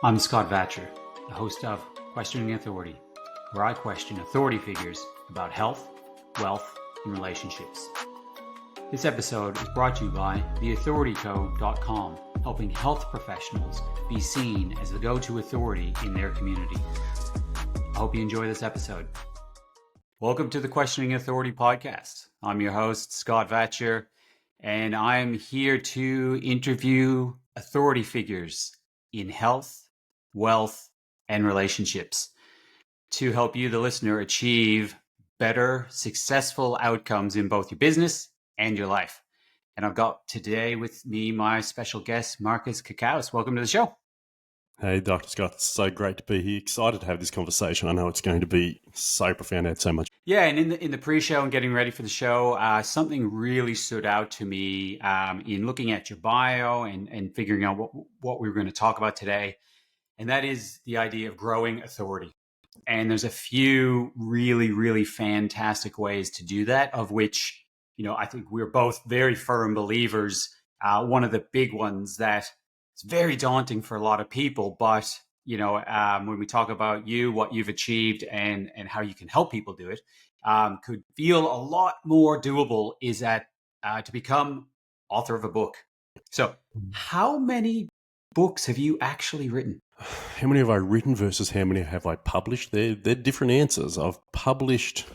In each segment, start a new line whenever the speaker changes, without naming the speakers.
I'm Scott Vatcher, the host of Questioning Authority, where I question authority figures about health, wealth, and relationships. This episode is brought to you by theauthorityco.com, helping health professionals be seen as the go-to authority in their community. I hope you enjoy this episode. Welcome to the Questioning Authority podcast. I'm your host, Scott Vatcher, and I'm here to interview authority figures in health, wealth, and relationships to help you, the listener, achieve better, successful outcomes in both your business and your life. And I've got today with me my special guest, Marcus Chacos. Welcome to the show.
Hey, Dr. Scott. It's so great to be here. Excited to have this conversation. I know it's going to be so profound. Add so much.
Yeah, and in the pre-show and getting ready for the show, something really stood out to me in looking at your bio and figuring out what we were going to talk about today. And that is the idea of growing authority. And there's a few really, really fantastic ways to do that, of which, I think we're both very firm believers. One of the big ones that it's very daunting for a lot of people, but, when we talk about you, what you've achieved and how you can help people do it, could feel a lot more doable is that to become author of a book. So how many books have you actually written?
How many have I written versus how many have I published? They're different answers. I've published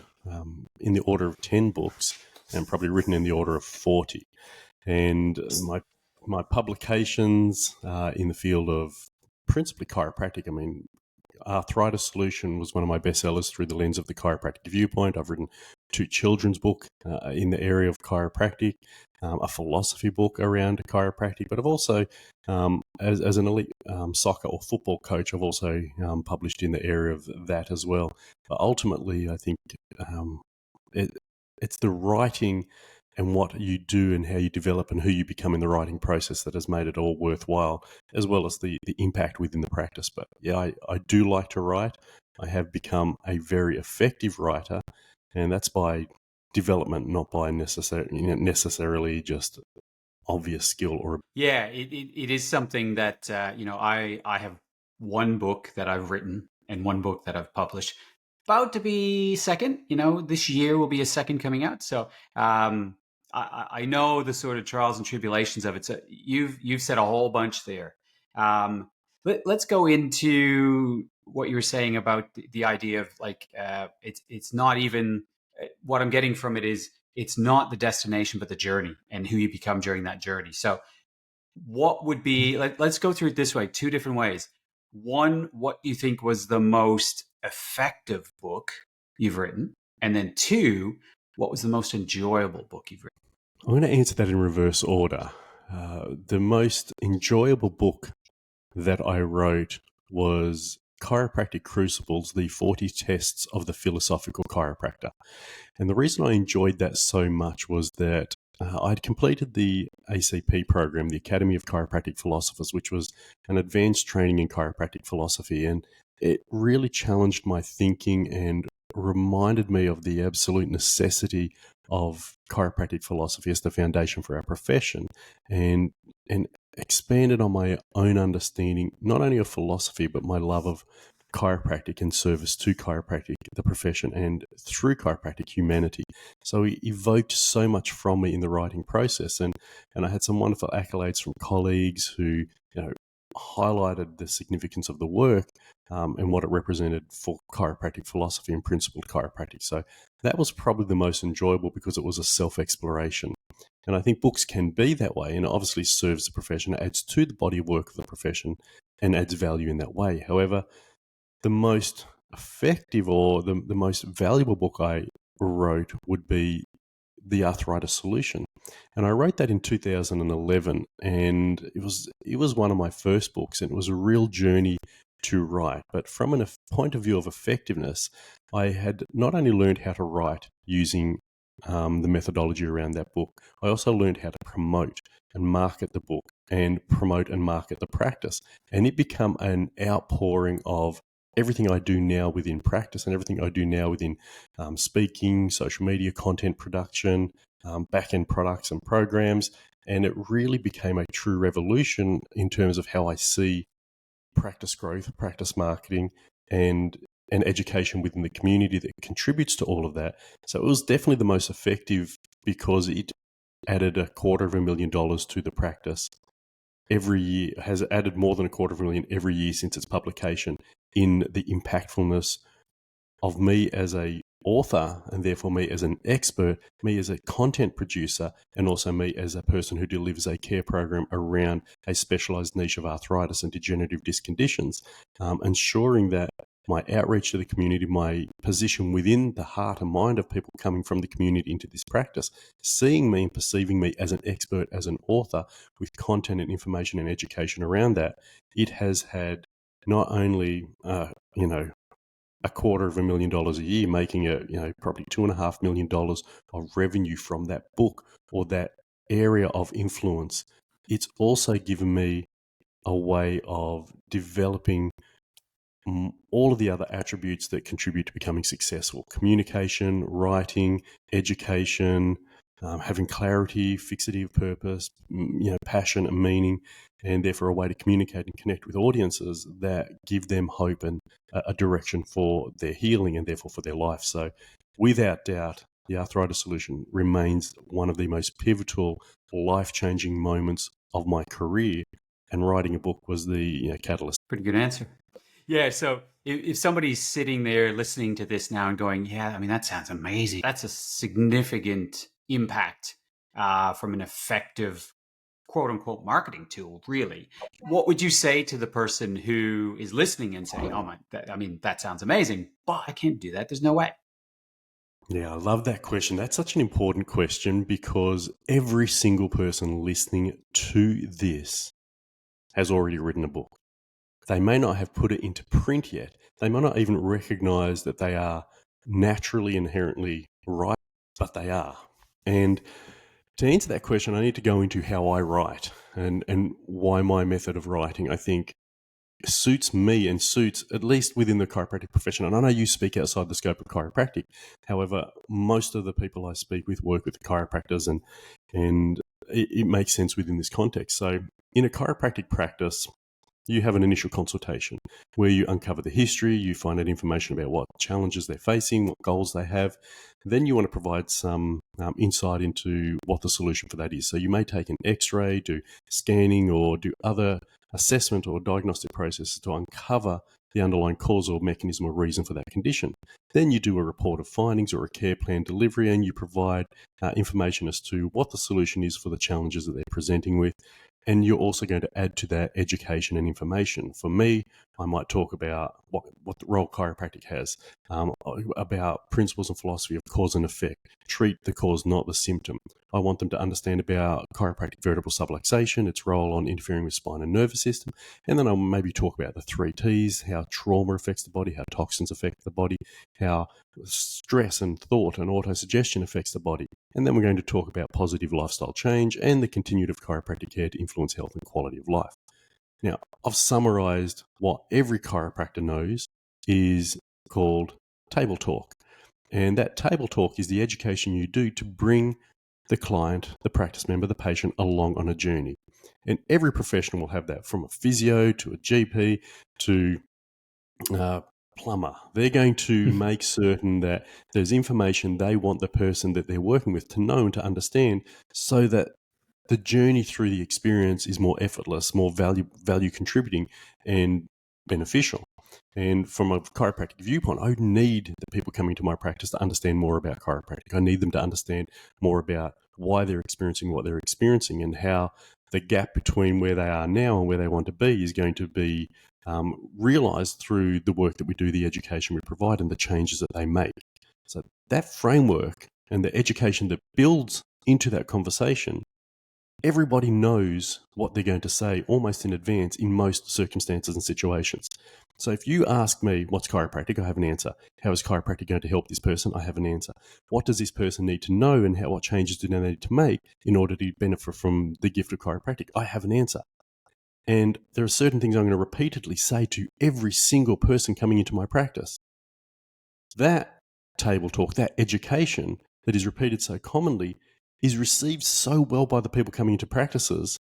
in the order of 10 books and probably written in the order of 40. And my publications in the field of principally chiropractic. I mean, Arthritis Solution was one of my bestsellers through the lens of the chiropractic viewpoint. I've written 2 children's books in the area of chiropractic, a philosophy book around chiropractic, but I've also, as an elite soccer or football coach, I've also published in the area of that as well. But ultimately, I think it's the writing and what you do and how you develop and who you become in the writing process that has made it all worthwhile, as well as the impact within the practice. But yeah, I do like to write. I have become a very effective writer, and that's by development, not by necessarily just obvious skill or.
Yeah, it is something that, I have one book that I've written and one book that I've published. About to be second, this year will be a second coming out. So I know the sort of trials and tribulations of it. So you've said a whole bunch there. Let's go into what you were saying about the idea of it's not even what I'm getting from it is it's not the destination but the journey and who you become during that journey. So what would be let's go through it this way, 2 different ways. One, what you think was the most effective book you've written, and then 2, what was the most enjoyable book you've written?
I'm going to answer that in reverse order. The most enjoyable book that I wrote was Chiropractic Crucibles, the 40 Tests of the Philosophical Chiropractor. And the reason I enjoyed that so much was that I'd completed the ACP program, the Academy of Chiropractic Philosophers, which was an advanced training in chiropractic philosophy. And it really challenged my thinking and reminded me of the absolute necessity of chiropractic philosophy as the foundation for our profession, and expanded on my own understanding, not only of philosophy, but my love of chiropractic and service to chiropractic, the profession, and through chiropractic humanity. So it evoked so much from me in the writing process. And I had some wonderful accolades from colleagues who, highlighted the significance of the work and what it represented for chiropractic philosophy and principled chiropractic. So that was probably the most enjoyable because it was a self-exploration. And I think books can be that way, and it obviously serves the profession, adds to the body of work of the profession, and adds value in that way. However, the most effective or the most valuable book I wrote would be The Arthritis Solution. And I wrote that in 2011, and it was one of my first books, and it was a real journey to write. But from a point of view of effectiveness, I had not only learned how to write using the methodology around that book, I also learned how to promote and market the book and promote and market the practice. And it became an outpouring of everything I do now within practice and everything I do now within speaking, social media, content production, back-end products and programs. And it really became a true revolution in terms of how I see practice growth, practice marketing, and education within the community that contributes to all of that. So it was definitely the most effective because it added $250,000 to the practice every year, has added more than $250,000 every year since its publication in the impactfulness of me as a author, and therefore me as an expert, me as a content producer, and also me as a person who delivers a care program around a specialized niche of arthritis and degenerative disc conditions, ensuring that my outreach to the community, my position within the heart and mind of people coming from the community into this practice, seeing me and perceiving me as an expert, as an author with content and information and education around that, it has had not only, $250,000 a year, making it, probably $2.5 million of revenue from that book or that area of influence. It's also given me a way of developing all of the other attributes that contribute to becoming successful: communication, writing, education, having clarity, fixity of purpose, passion and meaning, and therefore a way to communicate and connect with audiences that give them hope and a direction for their healing and therefore for their life. So without doubt, the Arthritis Solution remains one of the most pivotal, life-changing moments of my career, and writing a book was the catalyst.
Pretty good answer. Yeah, so if somebody's sitting there listening to this now and going, yeah, I mean, that sounds amazing. That's a significant impact from an effective, quote unquote, marketing tool, really. What would you say to the person who is listening and saying, oh my, that sounds amazing, but I can't do that. There's no way.
Yeah, I love that question. That's such an important question because every single person listening to this has already written a book. They may not have put it into print yet. They may not even recognize that they are naturally, inherently right, but they are. And to answer that question, I need to go into how I write and why my method of writing, I think, suits me and suits, at least within the chiropractic profession. And I know you speak outside the scope of chiropractic. However, most of the people I speak with work with chiropractors, and it makes sense within this context. So in a chiropractic practice, you have an initial consultation where you uncover the history, you find out information about what challenges they're facing, what goals they have. Then you want to provide some insight into what the solution for that is. So you may take an x-ray, do scanning, or do other assessment or diagnostic processes to uncover the underlying cause or mechanism or reason for that condition. Then you do a report of findings or a care plan delivery, and you provide information as to what the solution is for the challenges that they're presenting with. And you're also going to add to that education and information. For me, I might talk about what the role chiropractic has, about principles and philosophy of cause and effect. Treat the cause, not the symptom. I want them to understand about chiropractic vertebral subluxation, its role on interfering with spine and nervous system. And then I'll maybe talk about the 3 T's, how trauma affects the body, how toxins affect the body, how stress and thought and autosuggestion affects the body. And then we're going to talk about positive lifestyle change and the continuity of chiropractic care to influence health and quality of life. Now, I've summarized what every chiropractor knows is called table talk. And that table talk is the education you do to bring the client, the practice member, the patient along on a journey. And every professional will have that, from a physio to a GP to plumber. They're going to make certain that there's information they want the person that they're working with to know and to understand, so that the journey through the experience is more effortless, more value contributing and beneficial. And from a chiropractic viewpoint, I need the people coming to my practice to understand more about chiropractic. I need them to understand more about why they're experiencing what they're experiencing, and how the gap between where they are now and where they want to be is going to be realized through the work that we do, the education we provide, and the changes that they make. So that framework and the education that builds into that conversation, everybody knows what they're going to say almost in advance in most circumstances and situations. So if you ask me, what's chiropractic? I have an answer. How is chiropractic going to help this person? I have an answer. What does this person need to know, and what changes do they need to make in order to benefit from the gift of chiropractic? I have an answer. And there are certain things I'm going to repeatedly say to every single person coming into my practice. That table talk, that education that is repeated so commonly, is received so well by the people coming into practices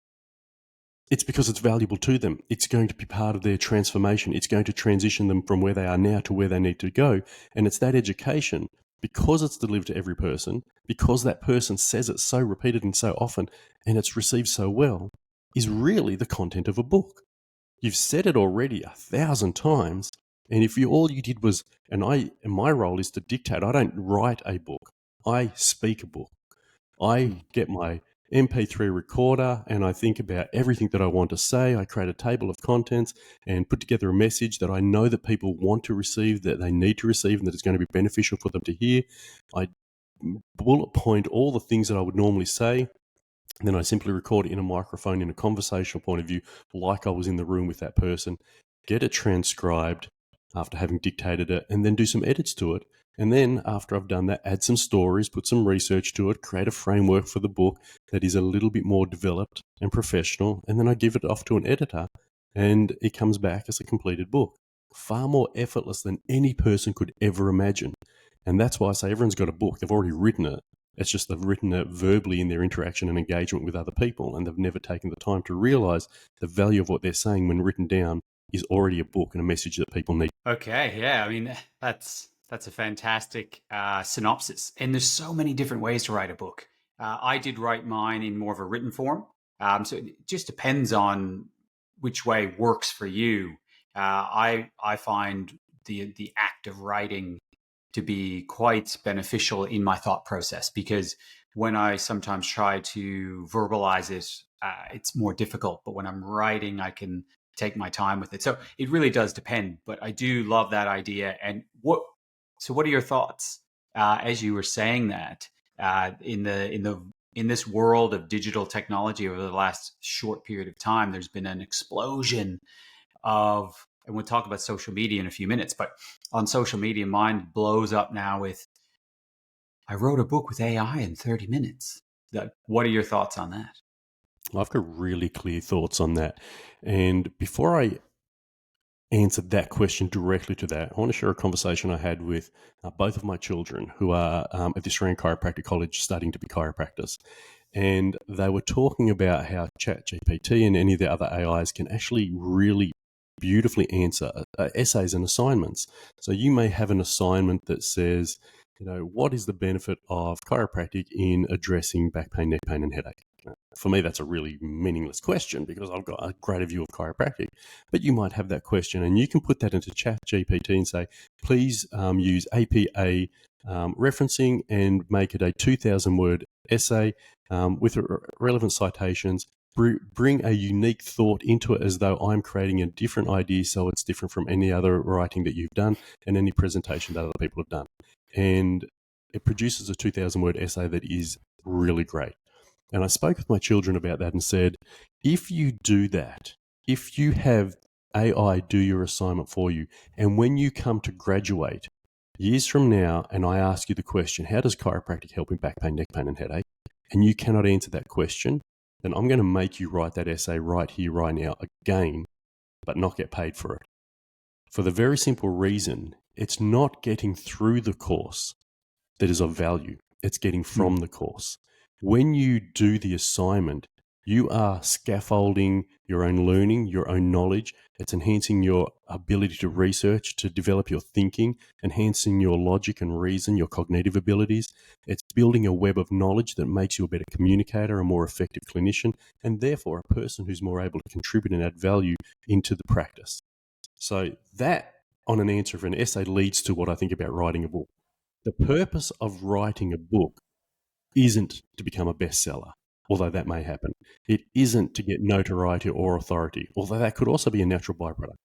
It's because it's valuable to them. It's going to be part of their transformation. It's going to transition them from where they are now to where they need to go. And it's that education, because it's delivered to every person, because that person says it so repeated and so often, and it's received so well, is really the content of a book. You've said it already 1,000 times. And if all you did was, and my role is to dictate, I don't write a book. I speak a book. I get my MP3 recorder and I think about everything that I want to say. I create a table of contents and put together a message that I know that people want to receive, that they need to receive, and that is going to be beneficial for them to hear. I bullet point all the things that I would normally say. Then I simply record it in a microphone in a conversational point of view, like I was in the room with that person, get it transcribed after having dictated it, and then do some edits to it. And then after I've done that, add some stories, put some research to it, create a framework for the book that is a little bit more developed and professional. And then I give it off to an editor and it comes back as a completed book. Far more effortless than any person could ever imagine. And that's why I say everyone's got a book. They've already written it. It's just they've written it verbally in their interaction and engagement with other people, and they've never taken the time to realize the value of what they're saying when written down is already a book and a message that people need.
Okay, yeah. I mean, that's a fantastic synopsis, and there's so many different ways to write a book. I did write mine in more of a written form, so it just depends on which way works for you. I find the act of writing to be quite beneficial in my thought process, because when I sometimes try to verbalize it, it's more difficult. But when I'm writing, I can take my time with it. So it really does depend. But I do love that idea. And what are your thoughts as you were saying that in this world of digital technology over the last short period of time? There's been an explosion of, and we'll talk about social media in a few minutes, but on social media, mine blows up now with, I wrote a book with AI in 30 minutes. What are your thoughts on that?
I've got really clear thoughts on that. And before I answer that question directly to that, I want to share a conversation I had with both of my children who are at the Australian Chiropractic College studying to be chiropractors. And they were talking about how ChatGPT and any of the other AIs can actually really beautifully answer essays and assignments. So you may have an assignment that says, what is the benefit of chiropractic in addressing back pain, neck pain, and headache? For me, that's a really meaningless question because I've got a greater view of chiropractic. But you might have that question and you can put that into ChatGPT and say, please use APA referencing and make it a 2,000-word essay with relevant citations. Bring a unique thought into it as though I'm creating a different idea, so it's different from any other writing that you've done and any presentation that other people have done. And it produces a 2,000-word essay that is really great. And I spoke with my children about that and said, if you do that, if you have AI do your assignment for you, and when you come to graduate years from now, and I ask you the question, how does chiropractic help in back pain, neck pain, and headache? And you cannot answer that question, then I'm going to make you write that essay right here, right now, again, but not get paid for it. For the very simple reason, it's not getting through the course that is of value. It's getting from the course. When you do the assignment, you are scaffolding your own learning, your own knowledge. It's enhancing your ability to research, to develop your thinking, enhancing your logic and reason, your cognitive abilities. It's building a web of knowledge that makes you a better communicator, a more effective clinician, and therefore a person who's more able to contribute and add value into the practice. So that, on an answer of an essay, leads to what I think about writing a book. The purpose of writing a book isn't to become a bestseller, although that may happen. It isn't to get notoriety or authority, although that could also be a natural byproduct.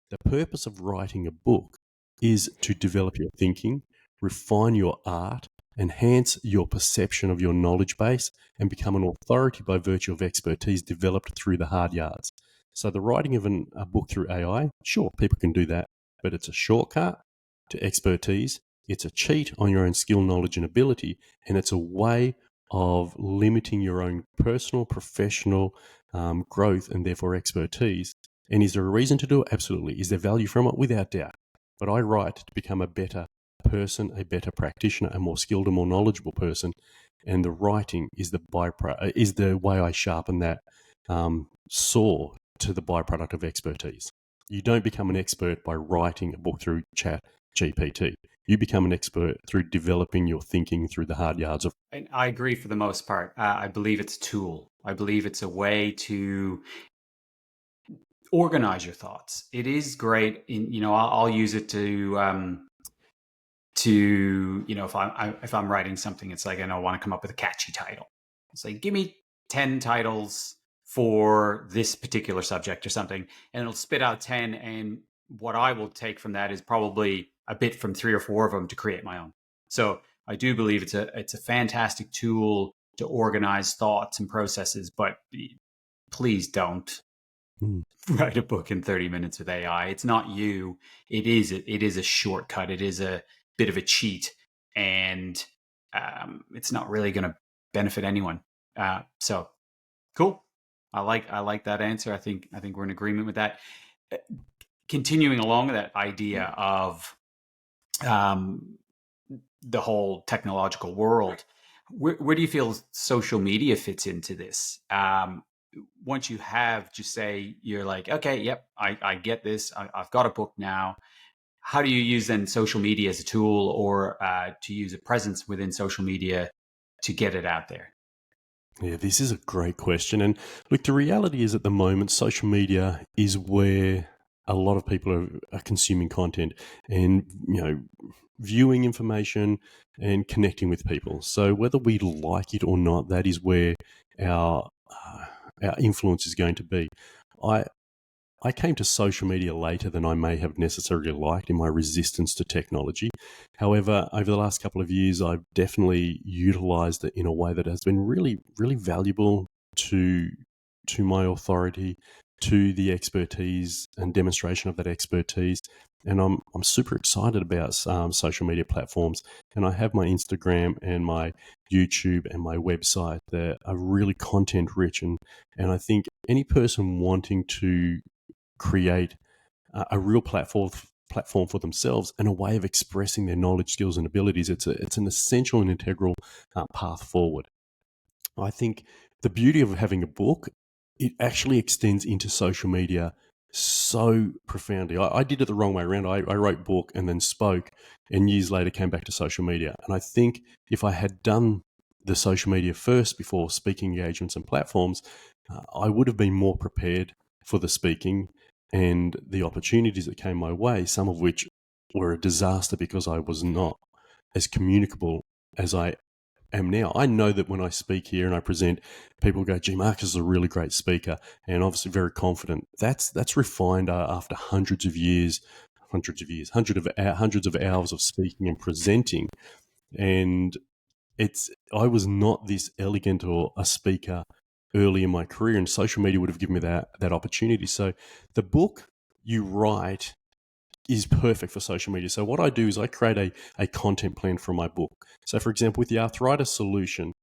The purpose of writing a book is to develop your thinking, refine your art, enhance your perception of your knowledge base, and become an authority by virtue of expertise developed through the hard yards. So the writing of a book through AI, sure, people can do that, but it's a shortcut to expertise. It's a cheat on your own skill, knowledge, and ability, and it's a way of limiting your own personal, professional growth and therefore expertise. And is there a reason to do it? Absolutely. Is there value from it? Without doubt. But I write to become a better person, a better practitioner, a more skilled and more knowledgeable person. And the writing is the way I sharpen that. soar to the byproduct of expertise. You don't become an expert by writing a book through Chat GPT. You become an expert through developing your thinking through the hard yards of.
And I agree for the most part. I believe it's a tool. I believe it's a way to organize your thoughts. It is great. I'll use it to if I'm writing something, it's like, I want to come up with a catchy title. It's like, give me 10 titles for this particular subject or something, and it'll spit out 10. And what I will take from that is probably a bit from 3 or 4 of them to create my own. So I do believe it's a fantastic tool to organize thoughts and processes, but please don't write a book in 30 minutes with AI. It's not you. It is a shortcut. It is a bit of a cheat, and it's not really going to benefit anyone. So cool. I like that answer. I think we're in agreement with that. Continuing along that idea of the whole technological world, where do you feel social media fits into this? Once you have, just say you're like, okay, yep, I get this. I've got a book now. How do you use then social media as a tool, or to use a presence within social media to get it out there?
Yeah, this is a great question. And look, the reality is at the moment, social media is where a lot of people are consuming content and, viewing information and connecting with people. So whether we like it or not, that is where our influence is going to be. I came to social media later than I may have necessarily liked in my resistance to technology. However, over the last couple of years, I've definitely utilized it in a way that has been really, really valuable to my authority, to the expertise and demonstration of that expertise. And I'm super excited about social media platforms. And I have my Instagram and my YouTube and my website that are really content rich. And I think any person wanting to create a real platform for themselves and a way of expressing their knowledge, skills, and abilities, it's an essential and integral path forward. I think the beauty of having a book, it actually extends into social media so profoundly. I did it the wrong way around. I wrote book and then spoke, and years later came back to social media. And I think if I had done the social media first before speaking engagements and platforms, I would have been more prepared for the speaking and the opportunities that came my way, some of which were a disaster because I was not as communicable as I am now. I know that when I speak here and I present, people go, gee, Marcus is a really great speaker and obviously very confident. That's refined after hundreds of hours of speaking and presenting. And I was not this elegant or a speaker early in my career, and social media would have given me that opportunity. So the book you write is perfect for social media. So what I do is I create a content plan for my book. So for example, with the arthritis solution,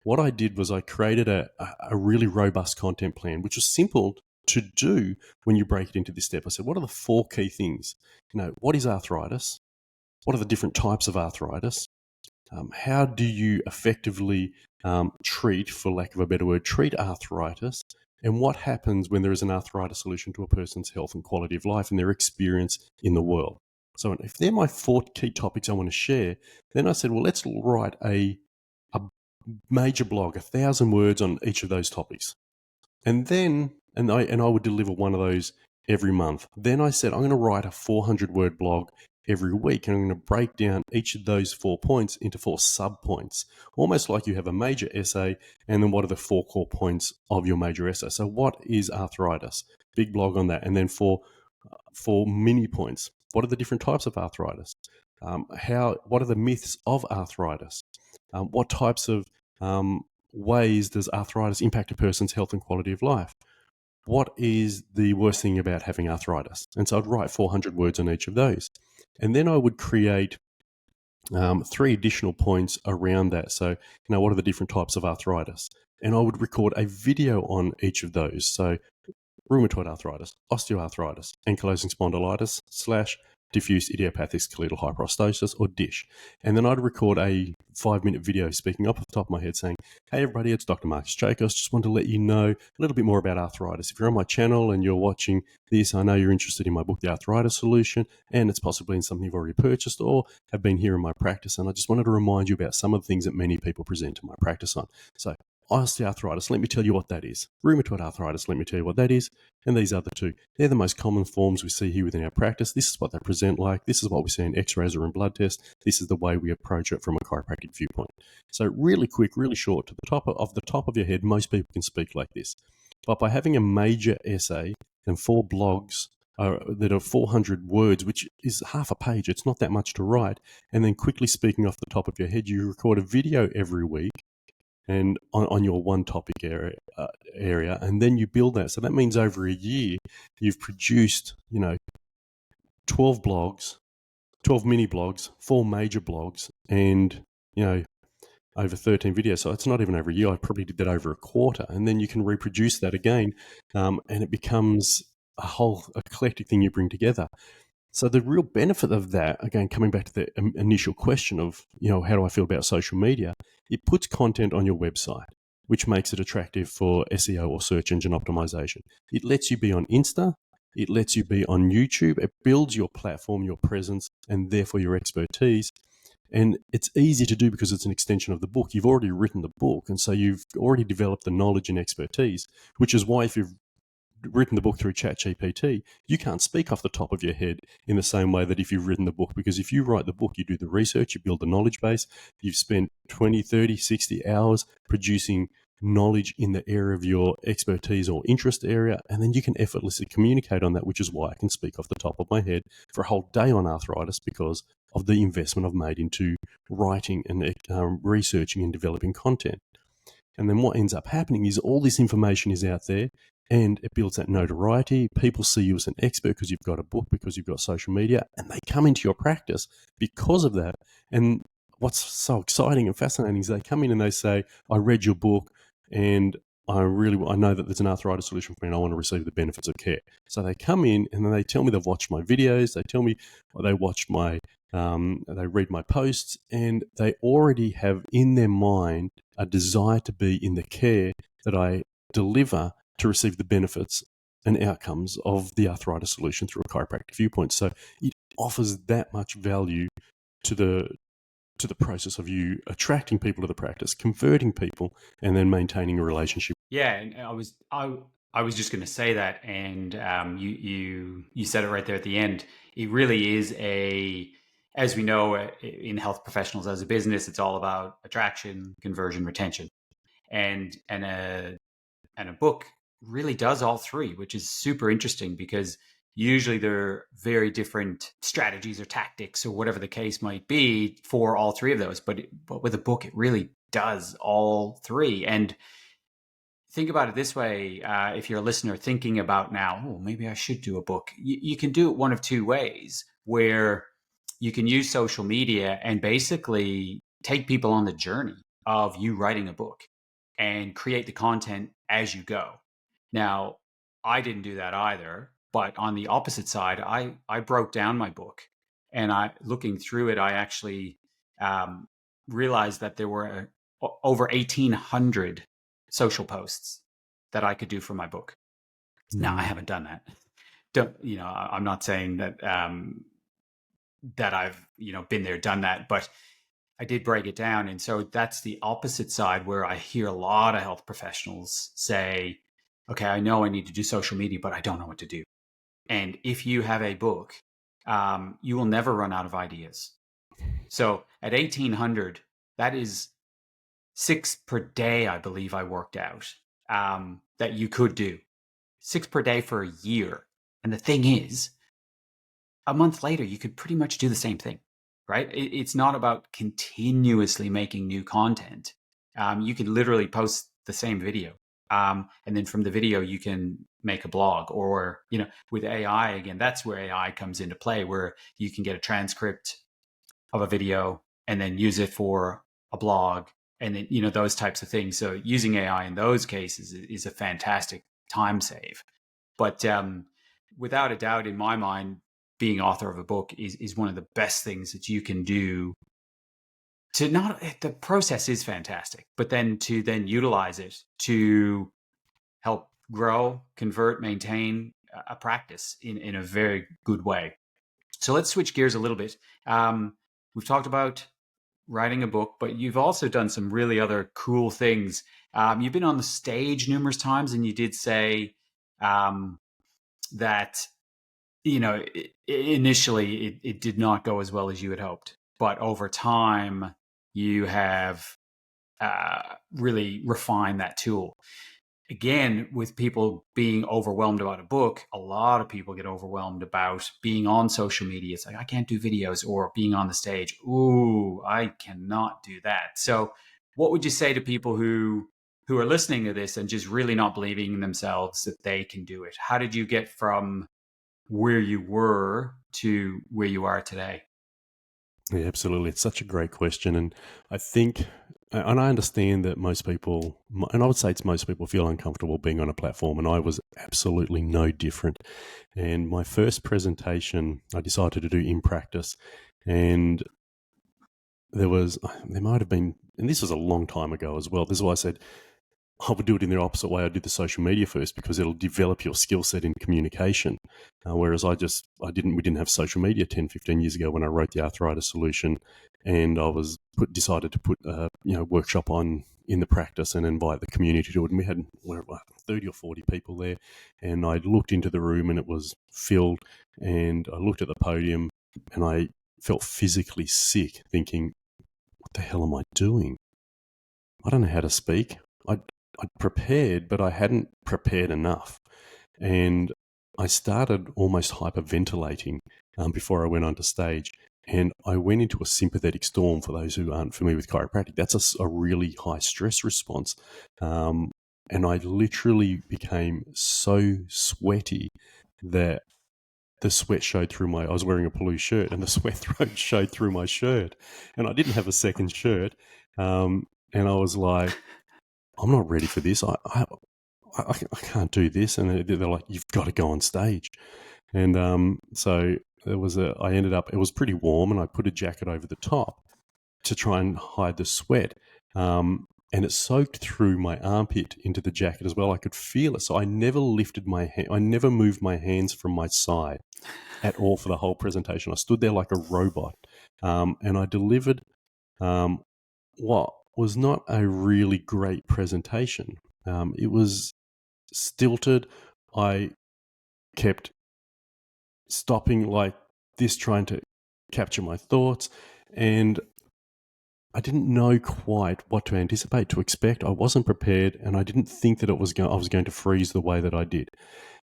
what I did was I created a really robust content plan, which was simple to do when you break it into this step. I said, what are the 4 key things? What is arthritis? What are the different types of arthritis? How do you effectively treat, for lack of a better word, treat arthritis? And what happens when there is an arthritis solution to a person's health and quality of life and their experience in the world? So if they're my 4 key topics I want to share, then I said, well, let's write a major blog, 1,000 words on each of those topics. And then, I would deliver one of those every month. Then I said, I'm going to write a 400-word blog every week, and I'm going to break down each of those 4 points into 4 sub-points, almost like you have a major essay, and then what are the 4 core points of your major essay? So what is arthritis? Big blog on that. And then 4 mini points. What are the different types of arthritis? What are the myths of arthritis? What types of ways does arthritis impact a person's health and quality of life? What is the worst thing about having arthritis? And so I'd write 400 words on each of those. And then I would create 3 additional points around that. So, what are the different types of arthritis? And I would record a video on each of those. So rheumatoid arthritis, osteoarthritis, ankylosing spondylitis diffuse idiopathic skeletal hyperostosis, or DISH. And then I'd record a 5-minute video speaking up off the top of my head saying, hey everybody, it's Dr. Marcus Chacos. Just want to let you know a little bit more about arthritis. If you're on my channel and you're watching this, I know you're interested in my book, The Arthritis Solution, and it's possibly in something you've already purchased or have been here in my practice. And I just wanted to remind you about some of the things that many people present to my practice on. So osteoarthritis, let me tell you what that is. Rheumatoid arthritis, let me tell you what that is. And these other two, they're the most common forms we see here within our practice. This is what they present like. This is what we see in x-rays or in blood tests. This is the way we approach it from a chiropractic viewpoint. So really quick, really short, to the top of your head, most people can speak like this. But by having a major essay and 4 blogs that are 400 words, which is half a page, it's not that much to write, and then quickly speaking off the top of your head, you record a video every week and on your one topic area, and then you build that. So that means over a year, you've produced, 12 blogs, 12 mini blogs, 4 major blogs, and, over 13 videos. So it's not even over a year. I probably did that over a quarter. And then you can reproduce that again, and it becomes a whole eclectic thing you bring together. So the real benefit of that, again, coming back to the initial question of, how do I feel about social media? It puts content on your website, which makes it attractive for SEO or search engine optimization. It lets you be on Insta. It lets you be on YouTube. It builds your platform, your presence, and therefore your expertise. And it's easy to do because it's an extension of the book. You've already written the book, and so you've already developed the knowledge and expertise, which is why if you've written the book through ChatGPT, you can't speak off the top of your head in the same way that if you've written the book, because if you write the book, you do the research, you build the knowledge base, you've spent 20, 30, 60 hours producing knowledge in the area of your expertise or interest area, and then you can effortlessly communicate on that, which is why I can speak off the top of my head for a whole day on arthritis, because of the investment I've made into writing and researching and developing content. And then what ends up happening is all this information is out there, and it builds that notoriety. People see you as an expert because you've got a book, because you've got social media, and they come into your practice because of that. And what's so exciting and fascinating is they come in and they say, I read your book and I know that there's an arthritis solution for me and I want to receive the benefits of care. So they come in and then they tell me they've watched my videos. They tell me they watched they read my posts, and they already have in their mind a desire to be in the care that I deliver to receive the benefits and outcomes of the arthritis solution through a chiropractic viewpoint. So it offers that much value to the process of you attracting people to the practice, converting people, and then maintaining a relationship.
Yeah, and I was just going to say that, and you said it right there at the end. It really is as we know in health professionals as a business, it's all about attraction, conversion, retention, and a book really does all three, which is super interesting because usually there are very different strategies or tactics or whatever the case might be for all three of those. But with a book, it really does all three. And think about it this way. If you're a listener thinking about now, oh, maybe I should do a book. You can do it one of two ways, where you can use social media and basically take people on the journey of you writing a book and create the content as you go. Now, I didn't do that either, but on the opposite side, I broke down my book, and looking through it, I actually realized that there were over 1,800 social posts that I could do for my book. Now, I haven't done that. I'm not saying that that I've been there, done that, but I did break it down. And so that's the opposite side, where I hear a lot of health professionals say, okay, I know I need to do social media, but I don't know what to do. And if you have a book, you will never run out of ideas. So at 1,800, that is 6 per day, I believe I worked out, that you could do. 6 per day for a year. And the thing is, a month later, you could pretty much do the same thing, right? It's not about continuously making new content. You could literally post the same video. And then from the video, you can make a blog, or, with AI, again, that's where AI comes into play, where you can get a transcript of a video and then use it for a blog, and then, those types of things. So using AI in those cases is a fantastic time save. But without a doubt, in my mind, being author of a book is one of the best things that you can do. To not the process is fantastic, but then to then utilize it to help grow, convert, maintain a practice in a very good way. So let's switch gears a little bit. We've talked about writing a book, but you've also done some really other cool things. You've been on the stage numerous times, and you did say that initially it did not go as well as you had hoped, but over time you have really refined that tool. Again, with people being overwhelmed about a book, a lot of people get overwhelmed about being on social media. It's like, I can't do videos, or being on the stage. Ooh, I cannot do that. So what would you say to people who are listening to this and just really not believing in themselves that they can do it? How did you get from where you were to where you are today?
Yeah, absolutely. It's such a great question. And I think, and I understand that most people, and I would say it's most people, feel uncomfortable being on a platform. And I was absolutely no different. And my first presentation, I decided to do in practice. And there might have been, and this was a long time ago as well. This is why I said, I would do it in the opposite way. I did the social media first because it'll develop your skill set in communication. Whereas we didn't have social media 10, 15 years ago when I wrote the arthritis solution, and I decided to put workshop on in the practice and invite the community to it. And we had 30 or 40 people there, and I looked into the room and it was filled, and I looked at the podium and I felt physically sick, thinking, what the hell am I doing? I don't know how to speak. I'd prepared, but I hadn't prepared enough. And I started almost hyperventilating before I went onto stage. And I went into a sympathetic storm. For those who aren't familiar with chiropractic, that's a really high stress response. And I literally became so sweaty that the sweat showed through I was wearing a blue shirt, and the sweat showed through my shirt. And I didn't have a second shirt. And I was like, I'm not ready for this. I can't do this. And they're like, you've got to go on stage. And so it was pretty warm, and I put a jacket over the top to try and hide the sweat. And it soaked through my armpit into the jacket as well. I could feel it. So I never lifted my hand. I never moved my hands from my side at all for the whole presentation. I stood there like a robot. And I delivered what was not a really great presentation. It was stilted. I kept stopping like this, trying to capture my thoughts, and I didn't know quite what to anticipate, to expect. I wasn't prepared, and I didn't think that I was going to freeze the way that I did.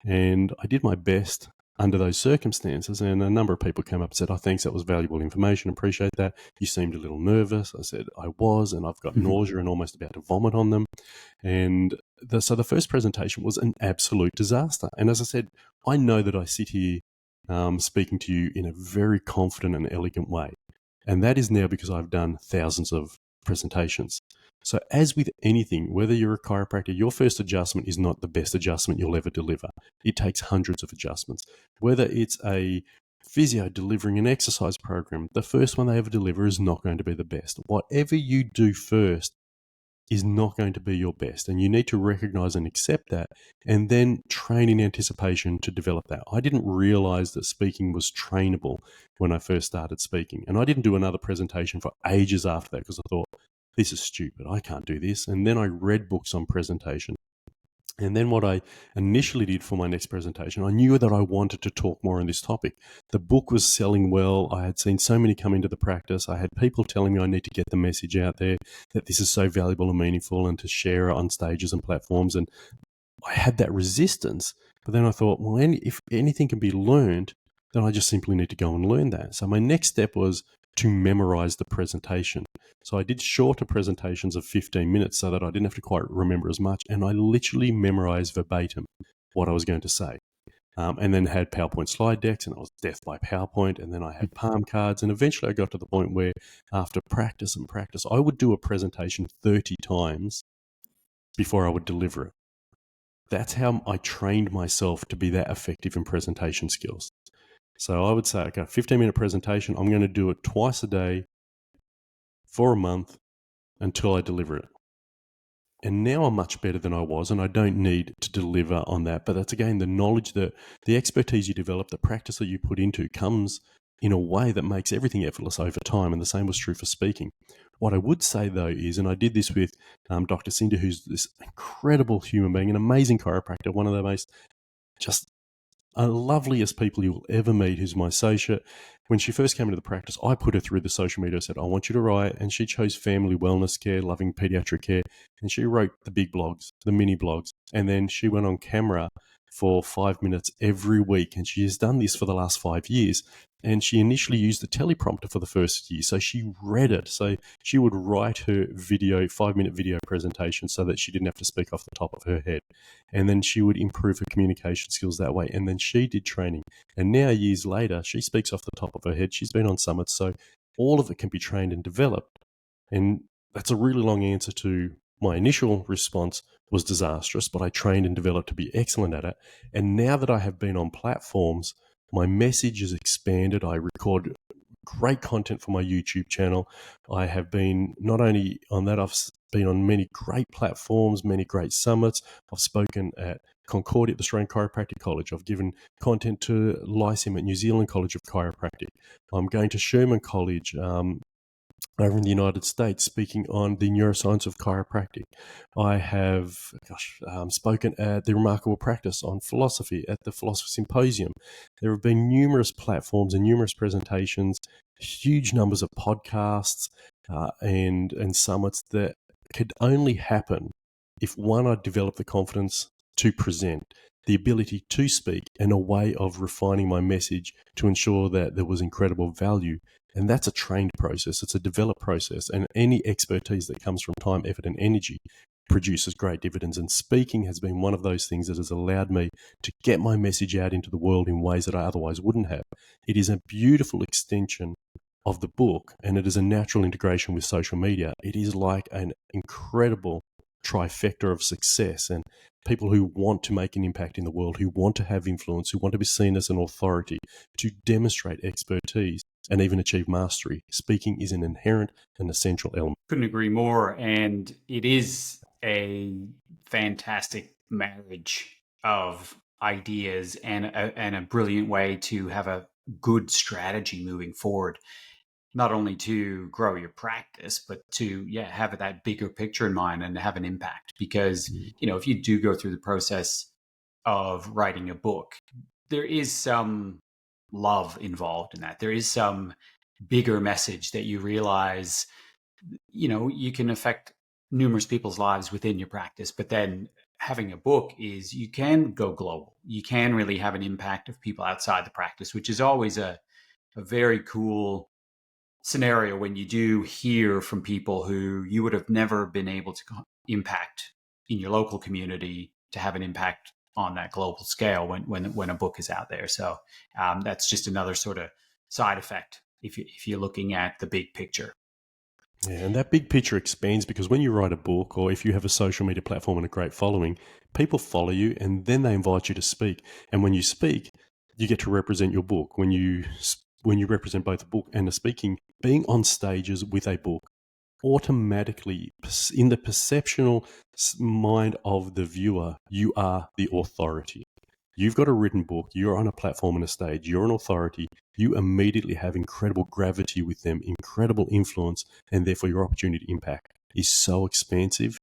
And I did my best under those circumstances, and a number of people came up and said, "Oh, thanks, that was valuable information, appreciate that. You seemed a little nervous." I said, "I was, and I've got nausea and almost about to vomit on them." And so the first presentation was an absolute disaster. And as I said, I know that I sit here speaking to you in a very confident and elegant way. And that is now because I've done thousands of presentations. So as with anything, whether you're a chiropractor, your first adjustment is not the best adjustment you'll ever deliver. It takes hundreds of adjustments. Whether it's a physio delivering an exercise program, the first one they ever deliver is not going to be the best. Whatever you do first is not going to be your best, and you need to recognize and accept that, and then train in anticipation to develop that. I didn't realize that speaking was trainable when I first started speaking, and I didn't do another presentation for ages after that because I thought, this is stupid, I can't do this. And then I read books on presentation. And then what I initially did for my next presentation, I knew that I wanted to talk more on this topic. The book was selling well. I had seen so many come into the practice. I had people telling me I need to get the message out there, that this is so valuable and meaningful, and to share it on stages and platforms. And I had that resistance. But then I thought, well, if anything can be learned, then I just simply need to go and learn that. So my next step was to memorize the presentation. So I did shorter presentations of 15 minutes so that I didn't have to quite remember as much. And I literally memorized verbatim what I was going to say. And then had PowerPoint slide decks, and I was death by PowerPoint. And then I had palm cards. And eventually I got to the point where after practice and practice, I would do a presentation 30 times before I would deliver it. That's how I trained myself to be that effective in presentation skills. So I would say, okay, 15-minute presentation, I'm going to do it twice a day for a month until I deliver it. And now I'm much better than I was, and I don't need to deliver on that. But that's, again, the knowledge, that the expertise you develop, the practice that you put into comes in a way that makes everything effortless over time. And the same was true for speaking. What I would say, though, is, and I did this with Dr. Cinda, who's this incredible human being, an amazing chiropractor, one of the most just loveliest people you will ever meet, who's my associate. When she first came into the practice, I put her through the social media. I said, I want you to write. And she chose family wellness care, loving pediatric care. And she wrote the big blogs, the mini blogs. And then she went on camera for 5 minutes every week. And she has done this for the last 5 years. And she initially used the teleprompter for the first year. So she read it. So she would write her video, 5-minute video presentation, so that she didn't have to speak off the top of her head. And then she would improve her communication skills that way. And then she did training. And now, years later, she speaks off the top of her head. She's been on summits. So all of it can be trained and developed. And that's a really long answer to my initial response was disastrous, but I trained and developed to be excellent at it. And now that I have been on platforms, my message is expanded. I record great content for my YouTube channel. I have been not only on that, I've been on many great platforms, many great summits. I've spoken at Concordia, the Australian Chiropractic College. I've given content to Lyceum at New Zealand College of Chiropractic. I'm going to Sherman College over in the United States, speaking on the neuroscience of chiropractic. I have spoken at the Remarkable Practice on philosophy at the Philosopher Symposium. There have been numerous platforms and numerous presentations, huge numbers of podcasts and summits that could only happen if, one, I developed the confidence to present, the ability to speak, and a way of refining my message to ensure that there was incredible value. And that's a trained process. It's a developed process. And any expertise that comes from time, effort, and energy produces great dividends. And speaking has been one of those things that has allowed me to get my message out into the world in ways that I otherwise wouldn't have. It is a beautiful extension of the book, and it is a natural integration with social media. It is like an incredible trifecta of success, and people who want to make an impact in the world, who want to have influence, who want to be seen as an authority, to demonstrate expertise and even achieve mastery. Speaking is an inherent and essential element.
Couldn't agree more. And it is a fantastic marriage of ideas and a brilliant way to have a good strategy moving forward, not only to grow your practice, but to have that bigger picture in mind and have an impact. Because, if you do go through the process of writing a book, there is some love involved in that. There is some bigger message that you realize, you can affect numerous people's lives within your practice, but then having a book is you can go global. You can really have an impact of people outside the practice, which is always a very cool scenario when you do hear from people who you would have never been able to impact in your local community to have an impact on that global scale when a book is out there. So that's just another sort of side effect if you're looking at the big picture.
Yeah, and that big picture expands because when you write a book, or if you have a social media platform and a great following, people follow you and then they invite you to speak. And when you speak, you get to represent your book. When you represent both the book and the speaking, being on stages with a book automatically, in the perceptual mind of the viewer, you are the authority. You've got a written book, you're on a platform and a stage, you're an authority, you immediately have incredible gravity with them, incredible influence, and therefore your opportunity to impact is so expansive.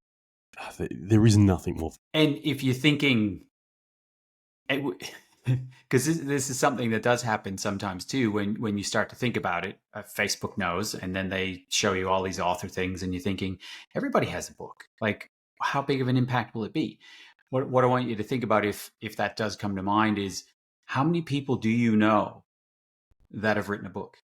There is nothing more.
And if you're thinking, because this is something that does happen sometimes too, when you start to think about it, Facebook knows, and then they show you all these author things, and you're thinking, everybody has a book. Like, how big of an impact will it be? What I want you to think about, if that does come to mind, is how many people do you know that have written a book,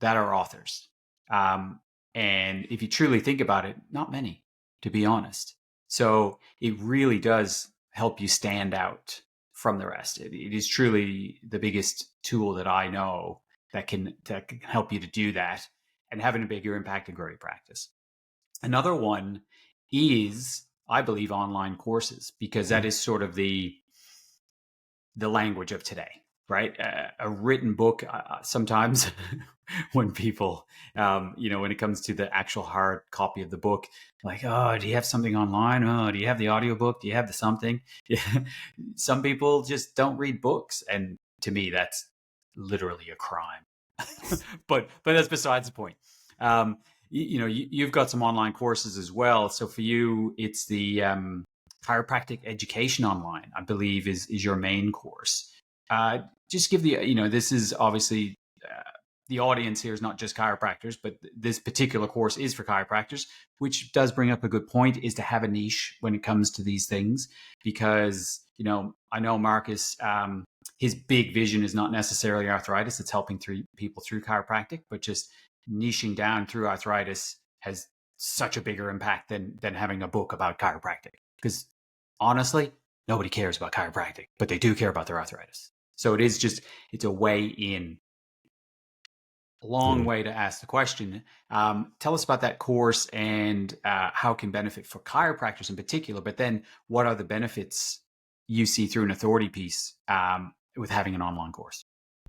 that are authors? And if you truly think about it, not many, to be honest. So it really does help you stand out from the rest. It is truly the biggest tool that I know that can help you to do that and having a bigger impact and grow your practice. Another one is, I believe, online courses, because that is sort of the language of today, right? A written book, sometimes when people, when it comes to the actual hard copy of the book, like, oh, do you have something online? Oh, do you have the audiobook? Do you have the something? Some people just don't read books. And to me, that's literally a crime. but that's besides the point. You've got some online courses as well. So for you, it's the chiropractic education online, I believe, is your main course. Just give this is obviously the audience here is not just chiropractors, but this particular course is for chiropractors, which does bring up a good point, is to have a niche when it comes to these things. Because, I know Marcus, his big vision is not necessarily arthritis. It's helping people through chiropractic, but just niching down through arthritis has such a bigger impact than having a book about chiropractic. Because honestly, nobody cares about chiropractic, but they do care about their arthritis. So it's a way in. A long way to ask the question. Tell us about that course and how it can benefit for chiropractors in particular, but then what are the benefits you see through an authority piece with having an online course?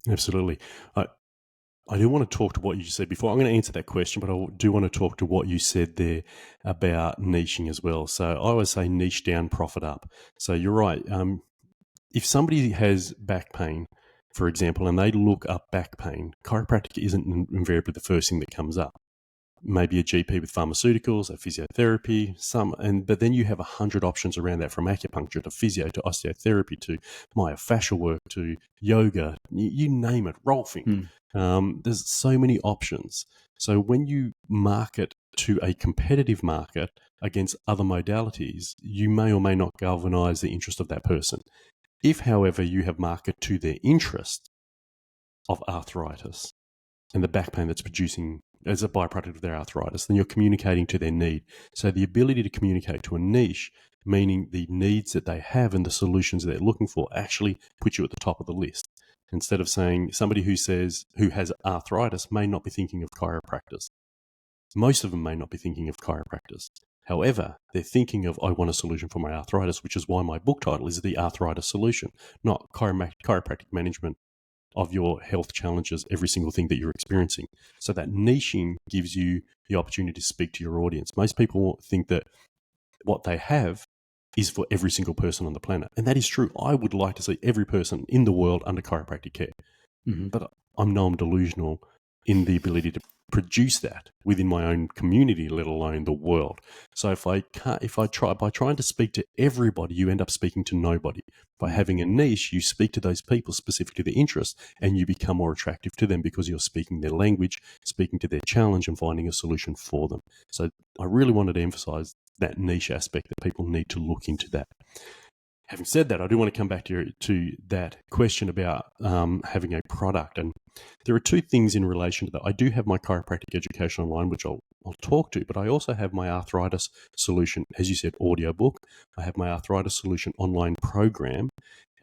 Absolutely. I do want to talk to what you said before. I'm going to answer that question, but I do want to talk to what you said there about niching as well. So I always say niche down, profit up. So you're right. If somebody has back pain, for example, and they look up back pain, chiropractic isn't invariably the first thing that comes up. Maybe a GP with pharmaceuticals, a physiotherapy, but then you have 100 options around that, from acupuncture to physio to osteotherapy to myofascial work to yoga, you name it, rolfing. There's so many options. So when you market to a competitive market against other modalities, you may or may not galvanize the interest of that person. If, however, you have market to their interest of arthritis and the back pain that's producing as a byproduct of their arthritis, then you're communicating to their need. So the ability to communicate to a niche, meaning the needs that they have and the solutions they're looking for, actually put you at the top of the list. Instead of saying somebody who has arthritis may not be thinking of chiropractors. Most of them may not be thinking of chiropractors. However, they're thinking of, I want a solution for my arthritis, which is why my book title is The Arthritis Solution, not chiropractic management of your health challenges, every single thing that you're experiencing. So that niching gives you the opportunity to speak to your audience. Most people think that what they have is for every single person on the planet. And that is true. I would like to see every person in the world under chiropractic care. Mm-hmm. But I'm delusional in the ability to produce that within my own community, let alone the world. So by trying to speak to everybody, you end up speaking to nobody. By having a niche, you speak to those people specific to their interest, and you become more attractive to them because you're speaking their language, speaking to their challenge, and finding a solution for them. So I really wanted to emphasize that niche aspect, that people need to look into that. Having said that, I do want to come back to that question about having a product. And there are two things in relation to that. I do have my chiropractic education online, which I'll talk to, but I also have my arthritis solution, as you said, audiobook. I have my arthritis solution online program.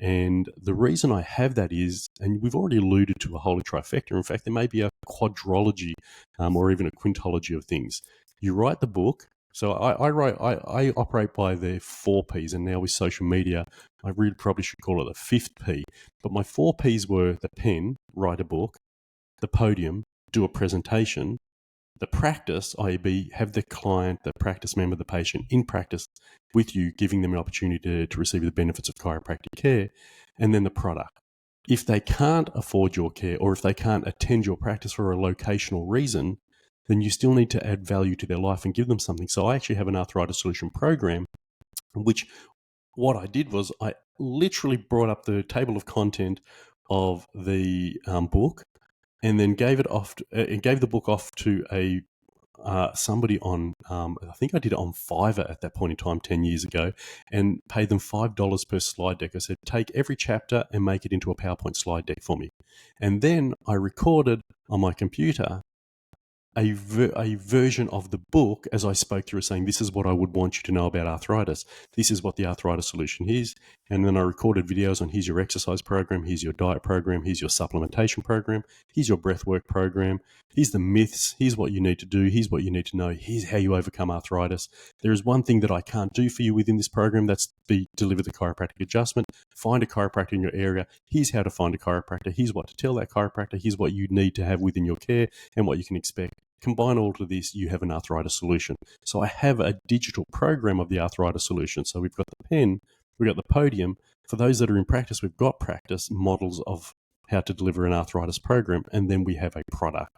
And the reason I have that is, and we've already alluded to a holy trifecta. In fact, there may be a quadrology or even a quintology of things. You write the book. So I operate by the 4 Ps, and now with social media, I really probably should call it the 5th P. But my 4 Ps were the pen, write a book, the podium, do a presentation, the practice, i.e. have the client, the practice member, the patient in practice with you, giving them an opportunity to receive the benefits of chiropractic care, and then the product. If they can't afford your care, or if they can't attend your practice for a locational reason, then you still need to add value to their life and give them something. So I actually have an arthritis solution program, which what I did was I literally brought up the table of content of the book, and then gave the book off to a somebody on, I think I did it on Fiverr at that point in time 10 years ago, and paid them $5 per slide deck. I said, take every chapter and make it into a PowerPoint slide deck for me. And then I recorded on my computer a version of the book as I spoke through, saying, this is what I would want you to know about arthritis. This is what the arthritis solution is. And then I recorded videos on here's your exercise program, here's your diet program, here's your supplementation program, here's your breathwork program, here's the myths, here's what you need to do, here's what you need to know, here's how you overcome arthritis. There is one thing that I can't do for you within this program, that's deliver the chiropractic adjustment. Find a chiropractor in your area. Here's how to find a chiropractor. Here's what to tell that chiropractor. Here's what you need to have within your care and what you can expect. Combine all of this, you have an arthritis solution. So I have a digital program of the arthritis solution. So we've got the pen, we've got the podium. For those that are in practice, we've got practice models of how to deliver an arthritis program, and then we have a product.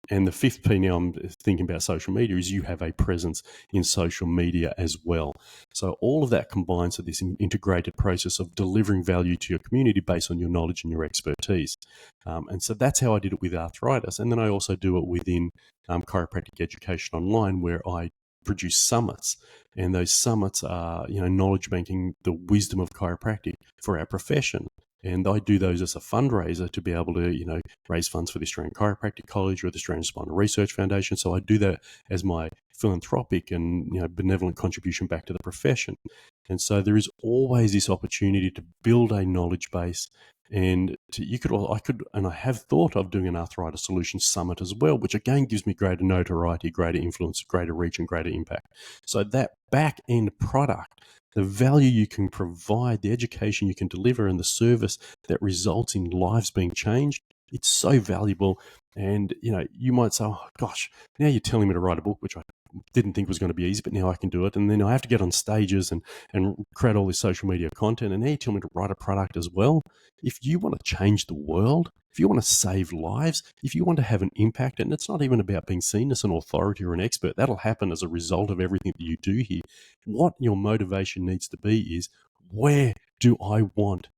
And the fifth P now I'm thinking about social media is you have a presence in social media as well. So all of that combines to this integrated process of delivering value to your community based on your knowledge and your expertise. And so that's how I did it with arthritis. And then I also do it within chiropractic education online, where I produce summits. And those summits are, knowledge banking the wisdom of chiropractic for our profession. And I do those as a fundraiser to be able to, raise funds for the Australian Chiropractic College or the Australian Spinal Research Foundation. So I do that as my philanthropic and benevolent contribution back to the profession. And so there is always this opportunity to build a knowledge base. And I have thought of doing an arthritis solution summit as well, which again gives me greater notoriety, greater influence, greater reach, and greater impact. So that back end product, the value you can provide, the education you can deliver, and the service that results in lives being changed, it's so valuable. And, you might say, oh, gosh, now you're telling me to write a book, which I didn't think was going to be easy, but now I can do it. And then I have to get on stages and create all this social media content. And now you tell me to write a product as well. If you want to change the world, if you want to save lives, if you want to have an impact, and it's not even about being seen as an authority or an expert, that'll happen as a result of everything that you do here. What your motivation needs to be is, where do I want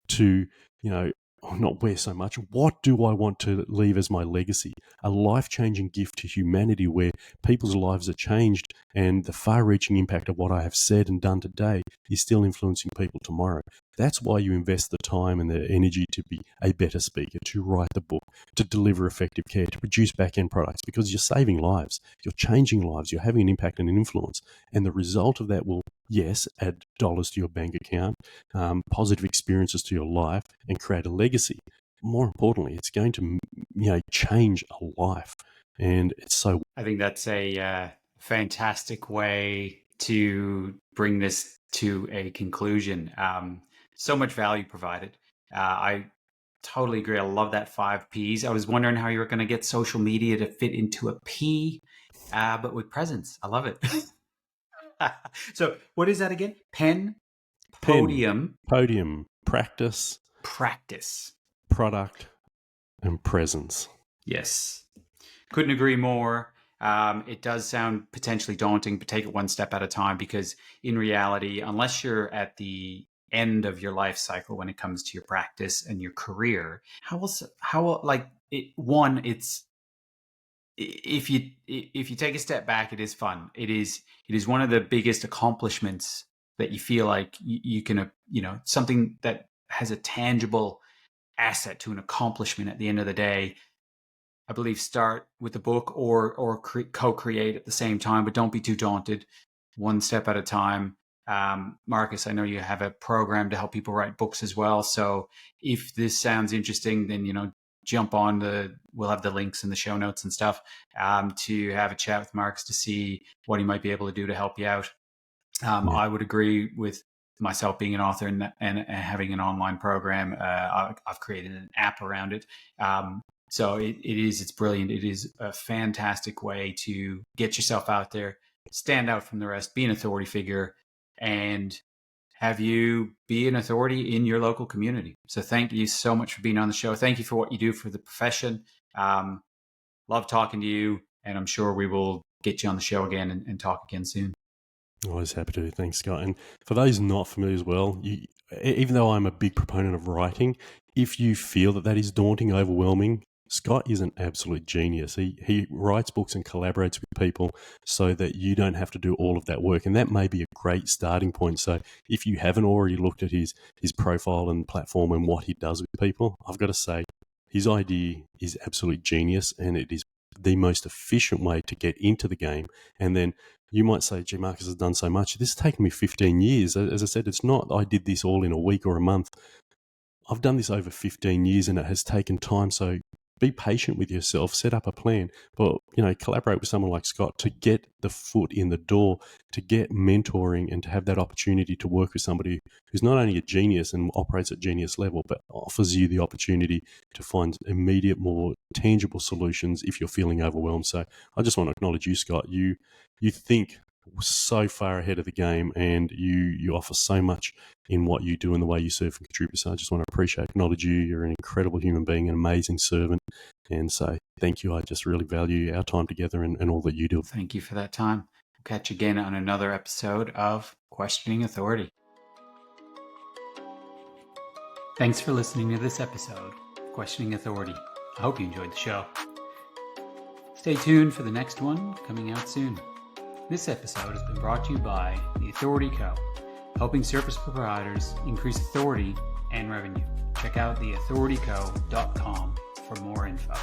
to, not where so much, what do I want to leave as my legacy? A life-changing gift to humanity where people's lives are changed and the far-reaching impact of what I have said and done today is still influencing people tomorrow. That's why you invest the time and the energy to be a better speaker, to write the book, to deliver effective care, to produce back-end products, because you're saving lives, you're changing lives, you're having an impact and an influence. And the result of that will, yes, add dollars to your bank account, positive experiences to your life, and create a legacy. More importantly, it's going to, change a life. And it's so...
I think that's a fantastic way to bring this to a conclusion. So much value provided. I totally agree. I love that 5 Ps. I was wondering how you were going to get social media to fit into a P, but with presence. I love it. So what is that again? Podium,
practice, product, and presence.
Yes. Couldn't agree more. It does sound potentially daunting, but take it one step at a time, because in reality, unless you're at the end of your life cycle when it comes to your practice and your career, if you take a step back, it is fun. It is one of the biggest accomplishments that you feel like you can, something that has a tangible asset to an accomplishment at the end of the day. I believe start with the book or co-create at the same time, but don't be too daunted. One step at a time. Marcus, I know you have a program to help people write books as well. So if this sounds interesting, then, jump on we'll have the links in the show notes and stuff, to have a chat with Marcus to see what he might be able to do to help you out. I would agree with myself being an author and having an online program. I've created an app around it. So it's brilliant. It is a fantastic way to get yourself out there, stand out from the rest, be an authority figure, and have you be an authority in your local community. So thank you so much for being on the show. Thank you for what you do for the profession. Love talking to you, and I'm sure we will get you on the show again and talk again soon.
Always happy to. Thanks, Scott. And for those not familiar as well, even though I'm a big proponent of writing, if you feel that is daunting, overwhelming, Scott is an absolute genius. He writes books and collaborates with people so that you don't have to do all of that work. And that may be a great starting point. So if you haven't already looked at his profile and platform and what he does with people, I've got to say his idea is absolute genius, and it is the most efficient way to get into the game and then You might say, gee, Marcus has done so much. This has taken me 15 years. As I said, it's not I did this all in a week or a month. I've done this over 15 years and it has taken time. So be patient with yourself, set up a plan, but, collaborate with someone like Scott to get the foot in the door, to get mentoring and to have that opportunity to work with somebody who's not only a genius and operates at genius level, but offers you the opportunity to find immediate, more tangible solutions if you're feeling overwhelmed. So I just want to acknowledge you, Scott. You think so far ahead of the game, and you offer so much in what you do and the way you serve and contribute. So I just want to acknowledge you. You're an incredible human being, an amazing servant, and say thank you. I just really value our time together and all that you do.
Thank you for that time. We'll catch you again on another episode of Questioning Authority. Thanks for listening to this episode of Questioning Authority. I hope you enjoyed the show. Stay tuned for the next one coming out soon. This episode has been brought to you by The Authority Co., helping service providers increase authority and revenue. Check out theauthorityco.com for more info.